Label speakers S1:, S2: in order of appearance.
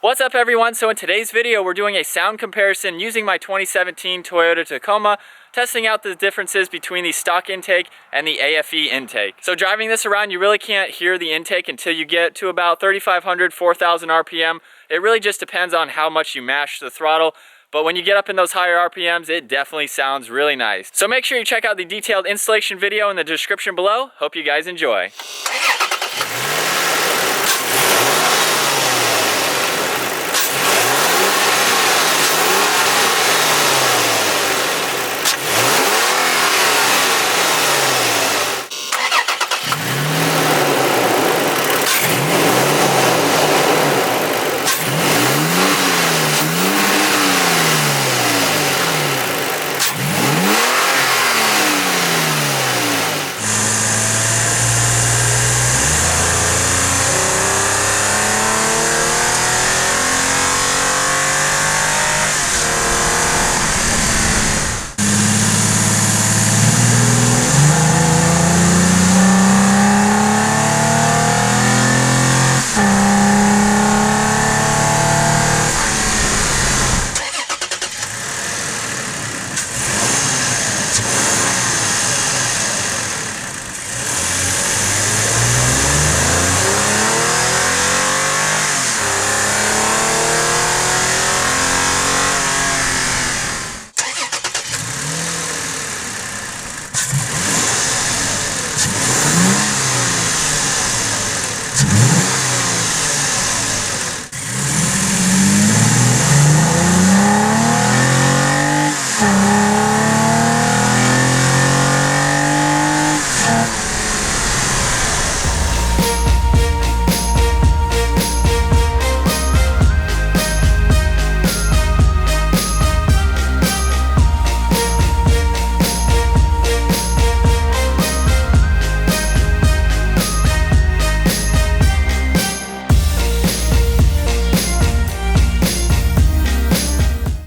S1: What's up everyone? So in today's video we're doing a sound comparison using my 2017 Toyota Tacoma, testing out the differences between the stock intake and the AFE intake. So driving this around, you really can't hear the intake until you get to about 3,500, 4,000 RPM. It really just depends on how much you mash the throttle. But when you get up in those higher RPMs, it definitely sounds really nice. So make sure you check out the detailed installation video in the description below. Hope you guys enjoy.